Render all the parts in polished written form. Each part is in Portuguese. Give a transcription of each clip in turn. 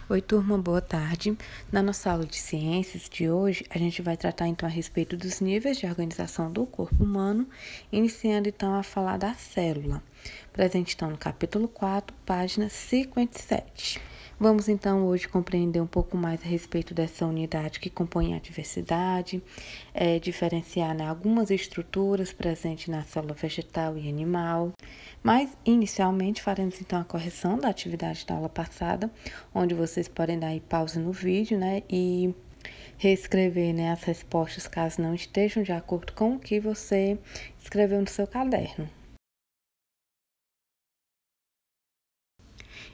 Oi, turma, boa tarde. Na nossa aula de ciências de hoje, a gente vai tratar então a respeito dos níveis de organização do corpo humano, iniciando então a falar da célula. Presente então no capítulo 4, página 57. Vamos então hoje compreender um pouco mais a respeito dessa unidade que compõe a diversidade, diferenciar algumas estruturas presentes na célula vegetal e animal. Mas, inicialmente, faremos então a correção da atividade da aula passada, onde vocês podem dar aí pausa no vídeo, e reescrever, as respostas caso não estejam de acordo com o que você escreveu no seu caderno.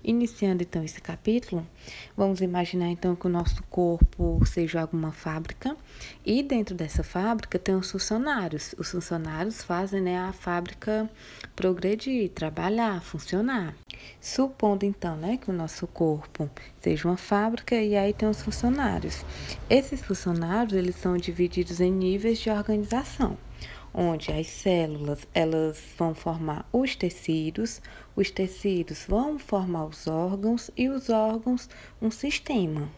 Iniciando então esse capítulo, vamos imaginar então que o nosso corpo seja alguma fábrica e dentro dessa fábrica tem os funcionários. Os funcionários fazem a fábrica progredir, trabalhar, funcionar. Supondo então que o nosso corpo seja uma fábrica e aí tem os funcionários. Esses funcionários eles são divididos em níveis de organização, onde as células elas vão formar os tecidos vão formar os órgãos e os órgãos um sistema.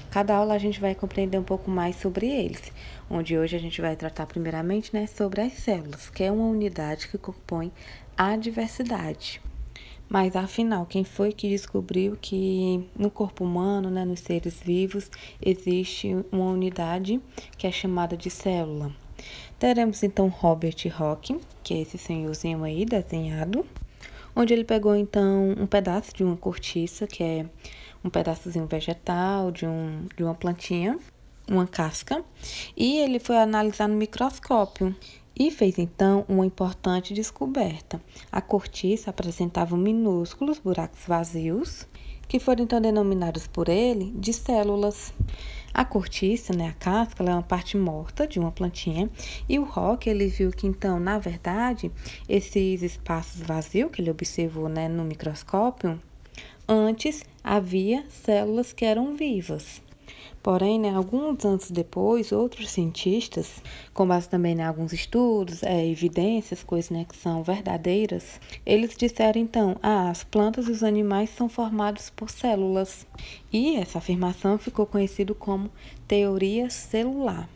Cada aula a gente vai compreender um pouco mais sobre eles, onde hoje a gente vai tratar primeiramente sobre as células, que é uma unidade que compõe a diversidade. Mas, afinal, quem foi que descobriu que no corpo humano, nos seres vivos, existe uma unidade que é chamada de célula? Teremos, então, Robert Hooke, que é esse senhorzinho aí desenhado, onde ele pegou, então, um pedaço de uma cortiça, que é um pedaçozinho vegetal de uma plantinha, uma casca, e ele foi analisar no microscópio. E fez, então, uma importante descoberta. A cortiça apresentava minúsculos buracos vazios, que foram, então, denominados por ele de células. A cortiça, a casca, ela é uma parte morta de uma plantinha. E o Hooke, ele viu que, então, na verdade, esses espaços vazios que ele observou, no microscópio, antes havia células que eram vivas. Porém, alguns anos depois, outros cientistas, com base também em alguns estudos, evidências, coisas que são verdadeiras, eles disseram então, as plantas e os animais são formados por células. E essa afirmação ficou conhecida como teoria celular.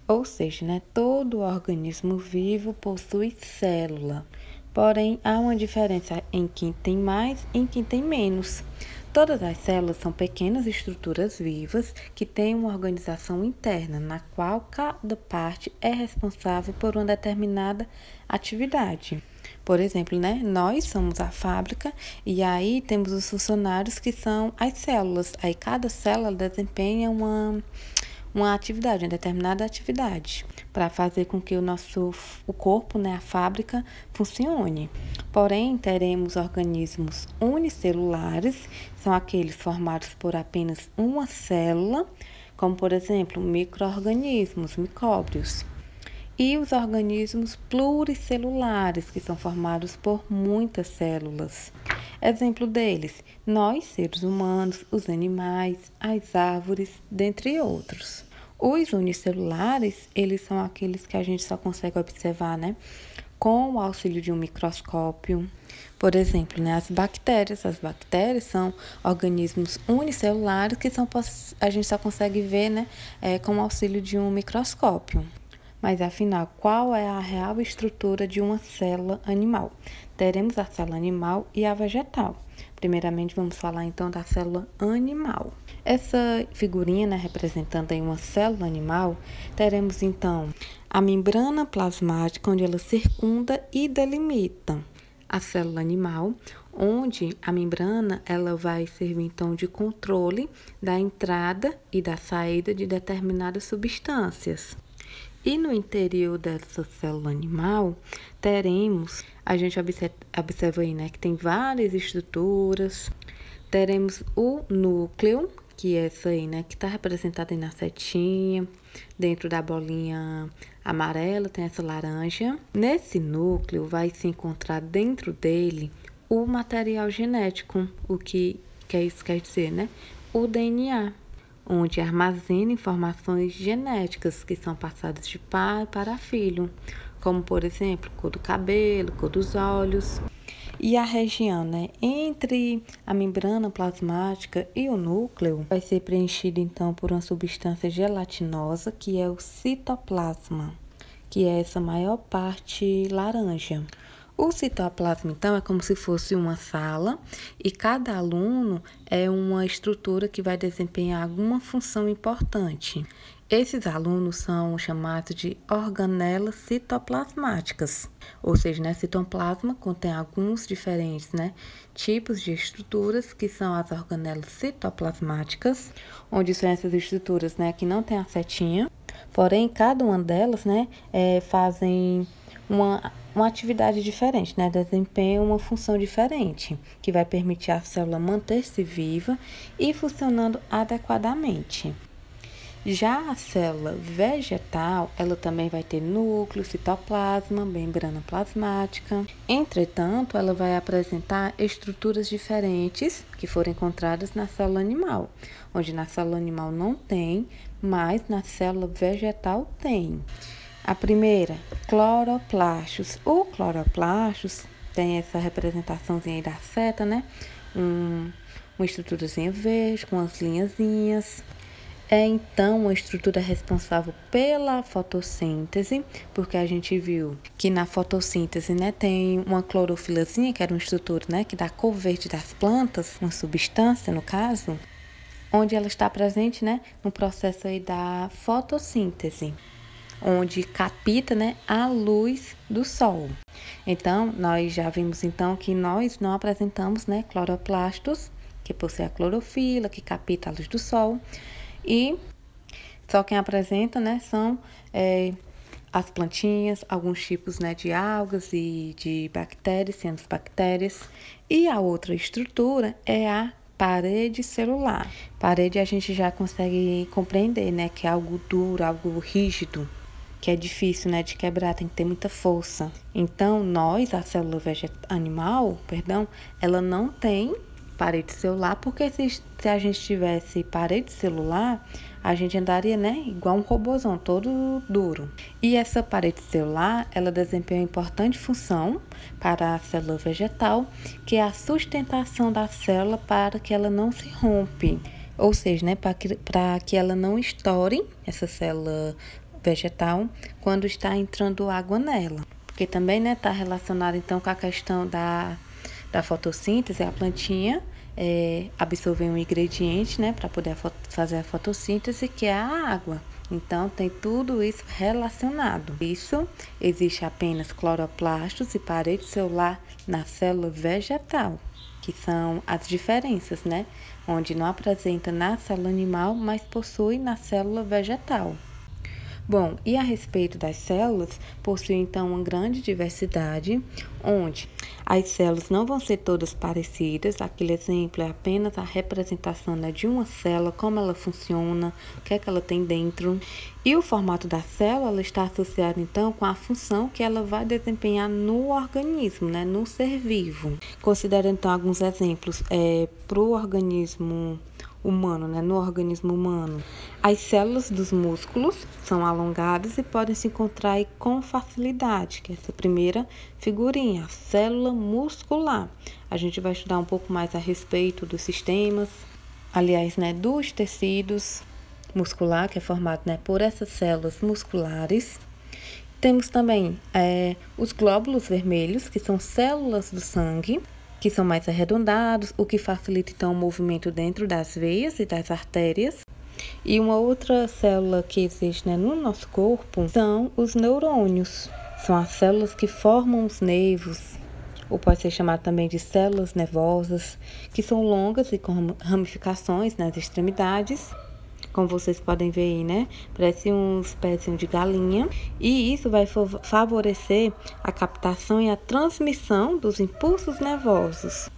Ou seja, todo organismo vivo possui célula. Porém, há uma diferença em quem tem mais e em quem tem menos. Todas as células são pequenas estruturas vivas que têm uma organização interna, na qual cada parte é responsável por uma determinada atividade. Por exemplo, nós somos a fábrica e aí temos os funcionários que são as células. Aí cada célula desempenha uma atividade, uma determinada atividade, para fazer com que o corpo, a fábrica, funcione. Porém, teremos organismos unicelulares, são aqueles formados por apenas uma célula, como, por exemplo, micro-organismos, micróbios. E os organismos pluricelulares, que são formados por muitas células. Exemplo deles, nós, seres humanos, os animais, as árvores, dentre outros. Os unicelulares, eles são aqueles que a gente só consegue observar, com o auxílio de um microscópio. Por exemplo, as bactérias. As bactérias são organismos unicelulares que a gente só consegue ver, com o auxílio de um microscópio. Mas, afinal, qual é a real estrutura de uma célula animal? Teremos a célula animal e a vegetal. Primeiramente, vamos falar, então, da célula animal. Essa figurinha, representando aí uma célula animal, teremos, então, a membrana plasmática, onde ela circunda e delimita a célula animal, onde a membrana ela vai servir, então, de controle da entrada e da saída de determinadas substâncias. E no interior dessa célula animal, a gente observa aí, que tem várias estruturas. Teremos o núcleo, que é essa aí, que está representada aí na setinha. Dentro da bolinha amarela tem essa laranja. Nesse núcleo vai se encontrar dentro dele o material genético, o que isso quer dizer, o DNA. Onde armazena informações genéticas que são passadas de pai para filho, como, por exemplo, cor do cabelo, cor dos olhos. E a região, né, entre a membrana plasmática e o núcleo vai ser preenchida então por uma substância gelatinosa que é o citoplasma, que é essa maior parte laranja. O citoplasma, então, é como se fosse uma sala e cada aluno é uma estrutura que vai desempenhar alguma função importante. Esses alunos são chamados de organelas citoplasmáticas, ou seja, né, citoplasma contém alguns diferentes, né, tipos de estruturas, que são as organelas citoplasmáticas, onde são essas estruturas, né, que não tem a setinha, porém, cada uma delas, né, fazem uma atividade diferente, né? Desempenha uma função diferente, que vai permitir a célula manter-se viva e funcionando adequadamente. Já a célula vegetal, ela também vai ter núcleo, citoplasma, membrana plasmática. Entretanto, ela vai apresentar estruturas diferentes que foram encontradas na célula animal, onde na célula animal não tem, mas na célula vegetal tem. A primeira, cloroplastos. O cloroplastos tem essa representaçãozinha aí da seta, né? Uma estruturazinha verde com as linhazinhas. É então uma estrutura responsável pela fotossíntese, porque a gente viu que na fotossíntese, né, tem uma clorofilazinha, que era uma estrutura, né, que dá cor verde das plantas, uma substância no caso, onde ela está presente, né, no processo aí da fotossíntese, onde capta, né, a luz do sol. Então, nós já vimos então que nós não apresentamos, né, cloroplastos, que possui a clorofila, que capta a luz do sol, e só quem apresenta, né, são as plantinhas, alguns tipos, né, de algas e de bactérias, cianobactérias. E a outra estrutura é a parede celular. Parede a gente já consegue compreender, né, que é algo duro, algo rígido, que é difícil, né, de quebrar, tem que ter muita força. Então, a célula animal, ela não tem parede celular, porque se a gente tivesse parede celular, a gente andaria, né, igual um robozão, todo duro. E essa parede celular, ela desempenha uma importante função para a célula vegetal, que é a sustentação da célula para que ela não se rompe. Ou seja, né, para que ela não estoure, essa célula vegetal, quando está entrando água nela. Porque também, né, está relacionado então com a questão da fotossíntese, a plantinha absorver um ingrediente, né, para poder fazer a fotossíntese, que é a água. Então, tem tudo isso relacionado. Isso, existe apenas cloroplastos e parede celular na célula vegetal, que são as diferenças, né, onde não apresenta na célula animal, mas possui na célula vegetal. Bom, e a respeito das células, possui então uma grande diversidade, onde as células não vão ser todas parecidas. Aquele exemplo é apenas a representação, né, de uma célula, como ela funciona, o que é que ela tem dentro. E o formato da célula ela está associado então com a função que ela vai desempenhar no organismo, né, no ser vivo. Considerando então alguns exemplos para o organismo humano, né, no organismo humano. As células dos músculos são alongadas e podem se contrair com facilidade, que é essa primeira figurinha, a célula muscular. A gente vai estudar um pouco mais a respeito dos sistemas, aliás, né, dos tecidos muscular, que é formado, né, por essas células musculares. Temos também os glóbulos vermelhos, que são células do sangue, que são mais arredondados, o que facilita então o movimento dentro das veias e das artérias. E uma outra célula que existe, né, no nosso corpo são os neurônios. São as células que formam os nervos, ou pode ser chamado também de células nervosas, que são longas e com ramificações nas extremidades. Como vocês podem ver aí, né? Parece um pezinho de galinha. E isso vai favorecer a captação e a transmissão dos impulsos nervosos.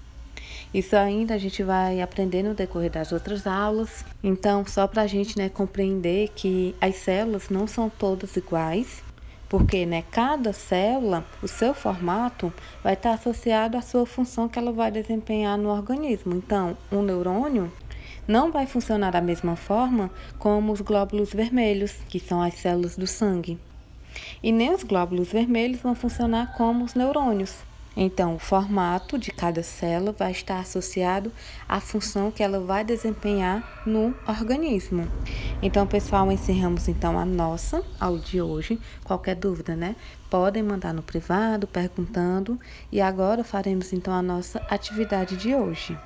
Isso ainda a gente vai aprender no decorrer das outras aulas. Então, só para a gente, né, compreender que as células não são todas iguais, porque, né, cada célula, o seu formato, vai estar associado à sua função que ela vai desempenhar no organismo. Então, um neurônio não vai funcionar da mesma forma como os glóbulos vermelhos, que são as células do sangue. E nem os glóbulos vermelhos vão funcionar como os neurônios. Então, o formato de cada célula vai estar associado à função que ela vai desempenhar no organismo. Então, pessoal, encerramos então a nossa aula de hoje. Qualquer dúvida, né? Podem mandar no privado perguntando. E agora faremos então a nossa atividade de hoje.